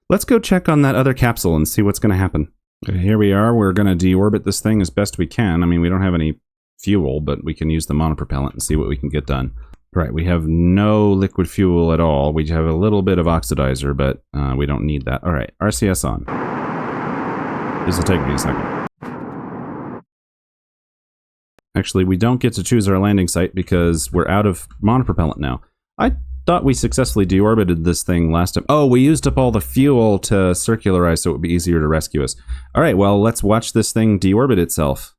Let's go check on that other capsule and see what's going to happen. Okay, here we are. We're going to deorbit this thing as best we can. I mean, we don't have any fuel, but we can use the monopropellant and see what we can get done. Right, we have no liquid fuel at all. We have a little bit of oxidizer, but we don't need that. All right, RCS on. This will take me a second. Actually, we don't get to choose our landing site because we're out of monopropellant now. I thought we successfully deorbited this thing last time. Oh, we used up all the fuel to circularize so it would be easier to rescue us. All right, well, let's watch this thing deorbit itself.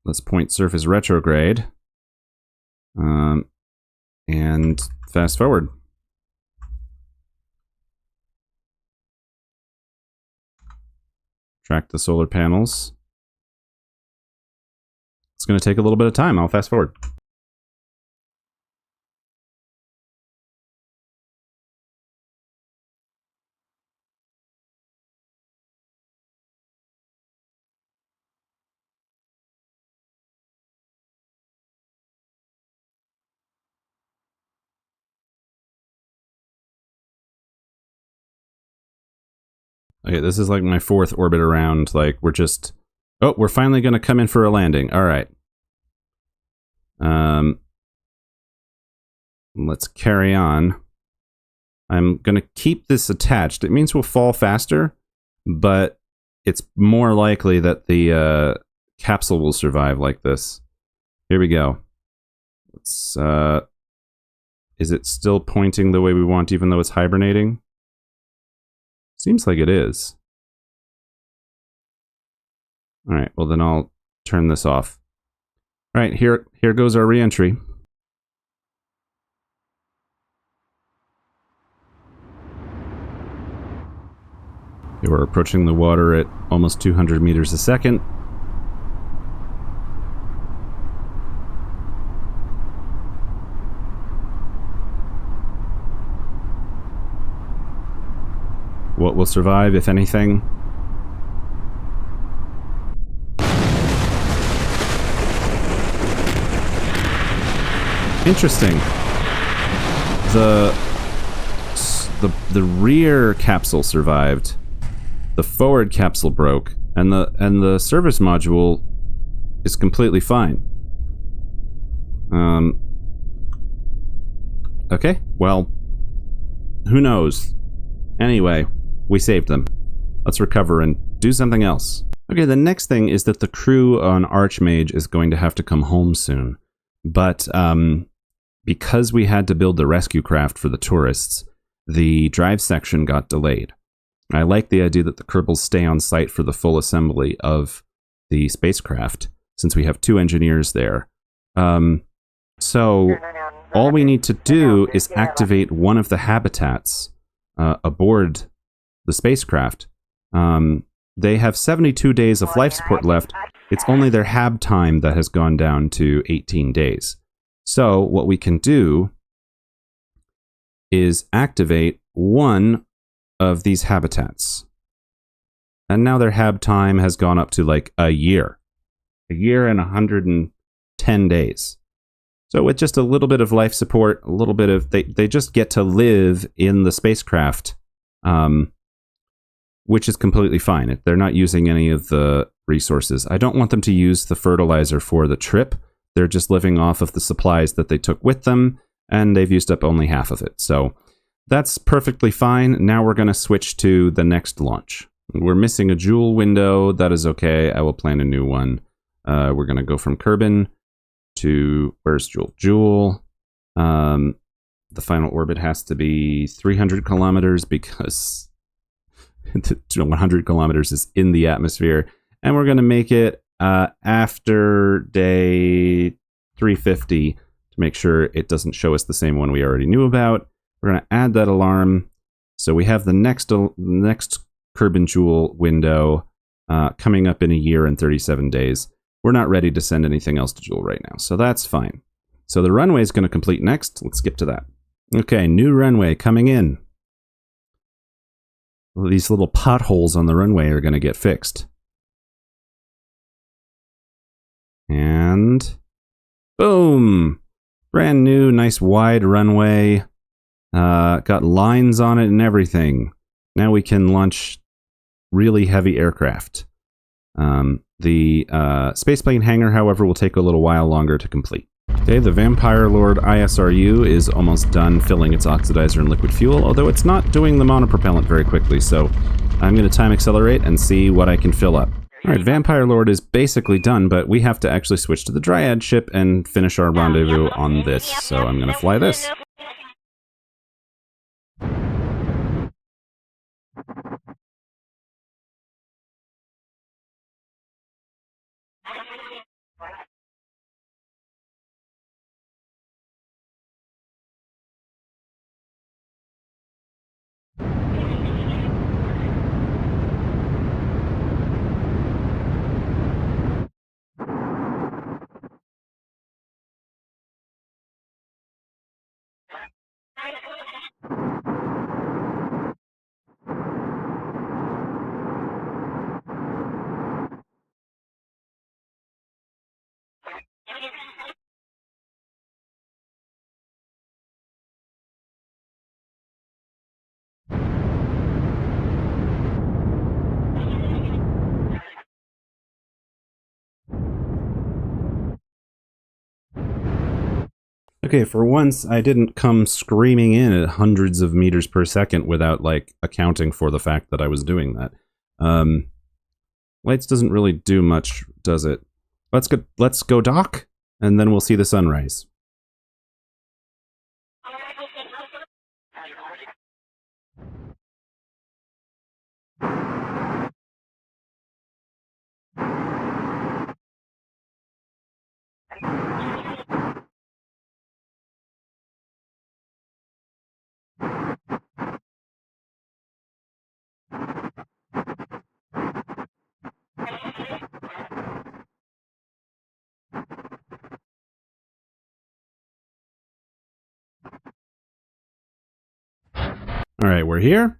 Let's point surface retrograde. And fast forward. Track the solar panels. It's going to take a little bit of time. I'll fast forward. Okay, this is like my 4th orbit around. Like, we're just... Oh, we're finally going to come in for a landing. All right. Let's carry on. I'm going to keep this attached. It means we'll fall faster, but it's more likely that the capsule will survive like this. Here we go. Let's, is it still pointing the way we want even though it's hibernating? Seems like it is. Alright, well then I'll turn this off. Alright, here goes our re-entry. We're approaching the water at almost 200 meters a second. What will survive, if anything? Interesting. The rear capsule survived. The forward capsule broke, and the service module is completely fine. Okay, well, who knows? Anyway, we saved them. Let's recover and do something else. Okay, the next thing is that the crew on Archmage is going to have to come home soon. But, because we had to build the rescue craft for the tourists, the drive section got delayed. I like the idea that the Kerbals stay on site for the full assembly of the spacecraft, since we have 2 engineers there. So all we need to do is activate one of the habitats aboard the spacecraft. They have 72 days of life support left. It's only their hab time that has gone down to 18 days. So what we can do is activate one of these habitats. And now their hab time has gone up to like a year. A year and 110 days. So with just a little bit of life support, a little bit of... They just get to live in the spacecraft, which is completely fine. They're not using any of the resources. I don't want them to use the fertilizer for the trip. They're just living off of the supplies that they took with them, and they've used up only half of it. So that's perfectly fine. Now we're going to switch to the next launch. We're missing a Joule window. That is okay. I will plan a new one. We're going to go from Kerbin to... Where's Joule? Joule. The final orbit has to be 300 kilometers because 100 kilometers is in the atmosphere. And we're going to make it after day 350 to make sure it doesn't show us the same one we already knew about. We're going to add that alarm. So we have the next Kerbin Joule window coming up in a year and 37 days. We're not ready to send anything else to Joule right now, so that's fine. So the runway is going to complete next. Let's skip to that. Okay, new runway coming in. Well, these little potholes on the runway are going to get fixed. And boom! Brand new, nice wide runway. Got lines on it and everything. Now we can launch really heavy aircraft. The spaceplane hangar, however, will take a little while longer to complete. Okay, the Vampire Lord ISRU is almost done filling its oxidizer and liquid fuel, although it's not doing the monopropellant very quickly, so I'm going to time accelerate and see what I can fill up. Alright, Vampire Lord is basically done, but we have to actually switch to the Dryad ship and finish our rendezvous on this, so I'm going to fly this. Okay, for once, I didn't come screaming in at hundreds of meters per second without, like, accounting for the fact that I was doing that. Lights doesn't really do much, does it? Let's go dock, and then we'll see the sunrise. Alright, we're here.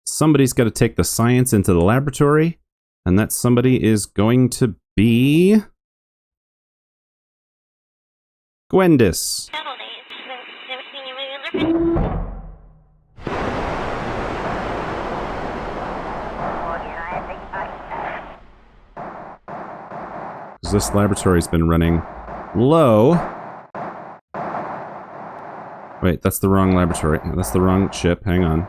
Somebody's got to take the science into the laboratory, and that somebody is going to be Gwendis. This laboratory's been running low. Wait, that's the wrong laboratory. That's the wrong ship. Hang on.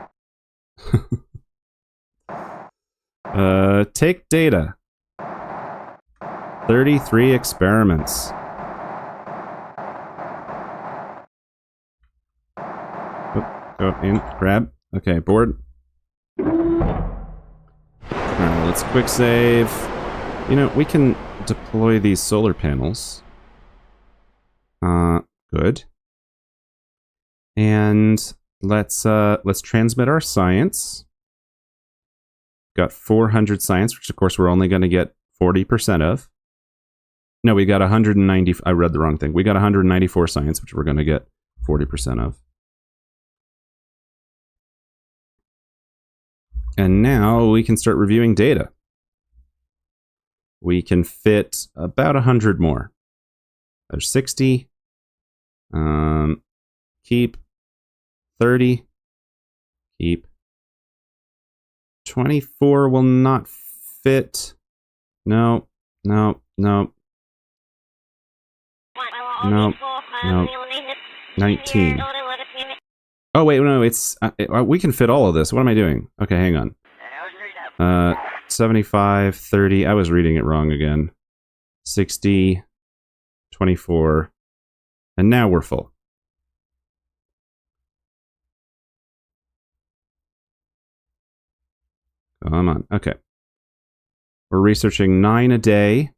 Take data. 33 experiments. Go in, grab. Okay, board. Alright, let's quick save. You know, we can deploy these solar panels. Good. And let's transmit our science. Got 400 science, which of course we're only going to get 40% of. No, we got 190. I read the wrong thing. We got 194 science, which we're going to get 40% of. And now we can start reviewing data. We can fit about 100 more. There's 60. Keep 30. Keep 24 will not fit. No, no, no. No, no. 19. Oh, wait, no, it's... we can fit all of this. What am I doing? Okay, hang on. 75, 30. I was reading it wrong again. 60, 24. And now we're full. Come on. Okay. We're researching 9 a day.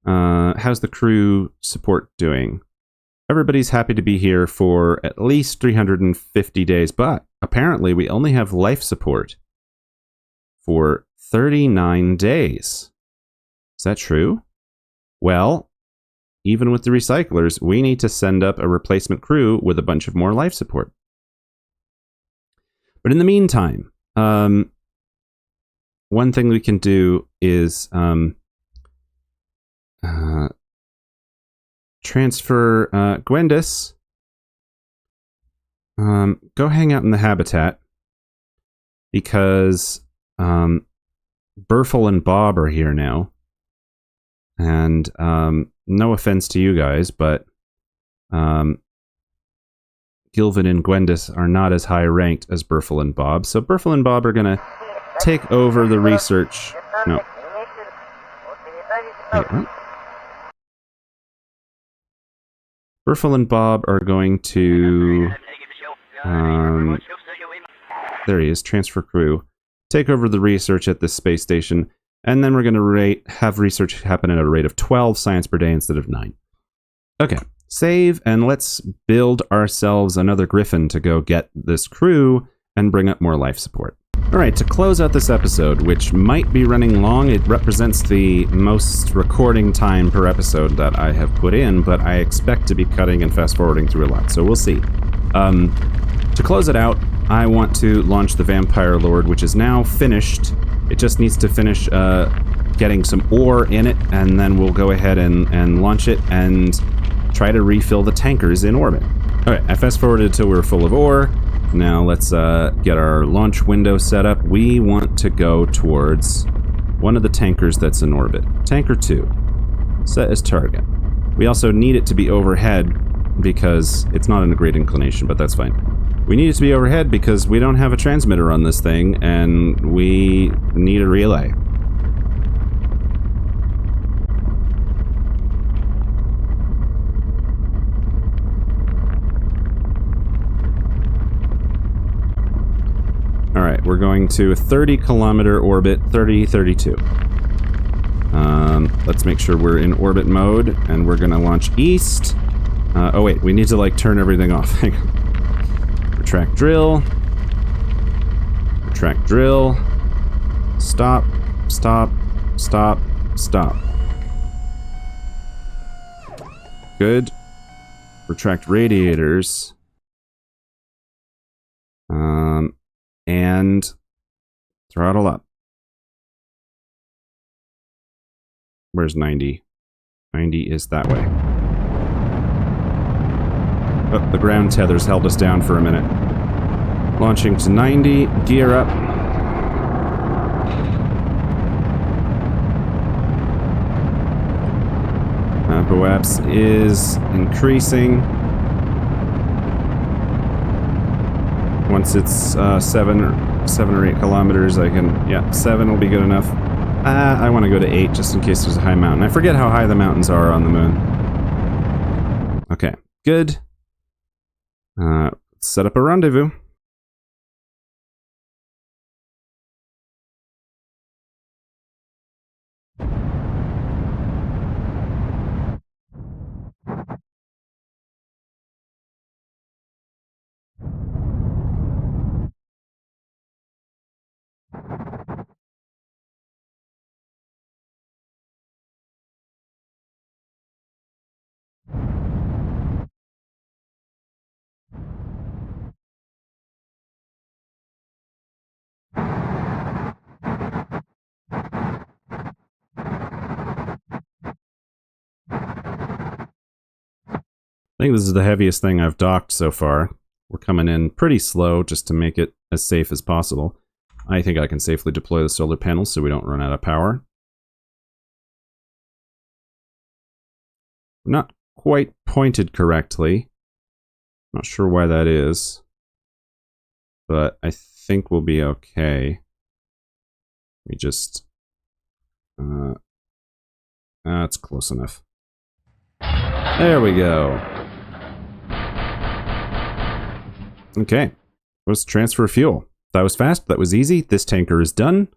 How's the crew support doing? Everybody's happy to be here for at least 350 days, but apparently we only have life support for 39 days. Is that true? Well, even with the recyclers, we need to send up a replacement crew with a bunch of more life support. But in the meantime, one thing we can do is transfer Gwendis. Go hang out in the habitat because Burfle and Bob are here now. And no offense to you guys, but Gilvin and Gwendis are not as high ranked as Burfle and Bob. So Burfle and Bob are going to take over the research. No. Wait, what? Burfle and Bob are going to... there he is, transfer crew. Take over the research at this space station. And then we're going to have research happen at a rate of 12 science per day instead of 9. Okay, save, and let's build ourselves another Griffin to go get this crew and bring up more life support. Alright, to close out this episode, which might be running long, it represents the most recording time per episode that I have put in, but I expect to be cutting and fast-forwarding through a lot, so we'll see. To close it out, I want to launch the Vampire Lord, which is now finished. It just needs to finish getting some ore in it, and then we'll go ahead and launch it and try to refill the tankers in orbit. Alright, I fast-forwarded until we're full of ore. Now let's get our launch window set up. We want to go towards one of the tankers that's in orbit. Tanker 2. Set as target. We also need it to be overhead because it's not in a great inclination, but that's fine. We need it to be overhead because we don't have a transmitter on this thing, and we need a relay. Alright, we're going to a 30-kilometer orbit, 30-32. Let's make sure we're in orbit mode, and we're going to launch east. Oh wait, we need to like turn everything off. Hang on. Retract drill. Retract drill. Stop, stop, stop, stop. Good. Retract radiators. and throttle up. Where's 90? 90 is that way. Oh, the ground tethers held us down for a minute. Launching to 90, gear up. Apoaps is increasing. Once it's 7 or 8 kilometers, I can... Yeah, 7 will be good enough. I want to go to 8 just in case there's a high mountain. I forget how high the mountains are on the moon. Okay, good. Set up a rendezvous. I think this is the heaviest thing I've docked so far. We're coming in pretty slow just to make it as safe as possible. I think I can safely deploy the solar panels so we don't run out of power. Not quite pointed correctly. Not sure why that is. But I think we'll be okay. We just... that's close enough. There we go. Okay, let's transfer fuel. That was fast, that was easy. This tanker is done.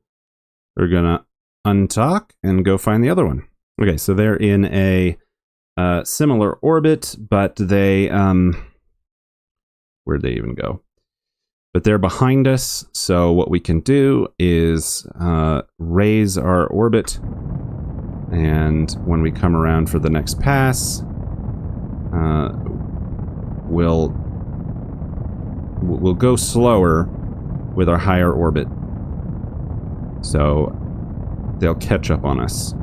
We're gonna undock and go find the other one. Okay, so they're in a similar orbit, but they, where'd they even go? But they're behind us, so what we can do is raise our orbit, and when we come around for the next pass, we'll go slower with our higher orbit. So they'll catch up on us.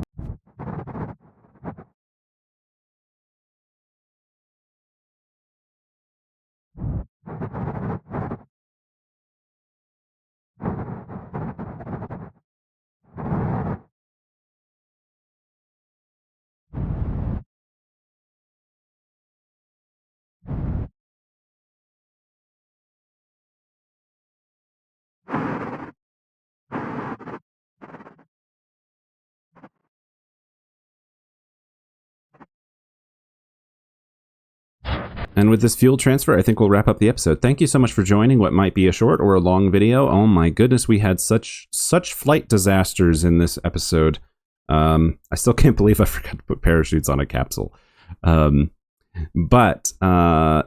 And with this fuel transfer, I think we'll wrap up the episode. Thank you so much for joining what might be a short or a long video. Oh my goodness, we had such flight disasters in this episode. I still can't believe I forgot to put parachutes on a capsule. But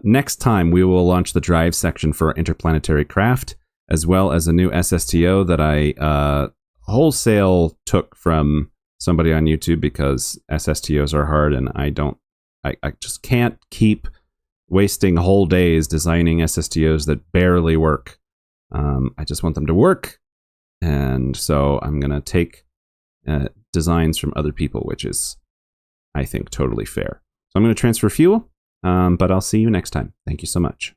next time we will launch the drive section for Interplanetary Craft, as well as a new SSTO that I wholesale took from somebody on YouTube because SSTOs are hard and I just can't keep wasting whole days designing SSTOs that barely work. I just want them to work, and so I'm gonna take designs from other people, which is, I think, totally fair. So I'm gonna transfer fuel, but I'll see you next time. Thank you so much.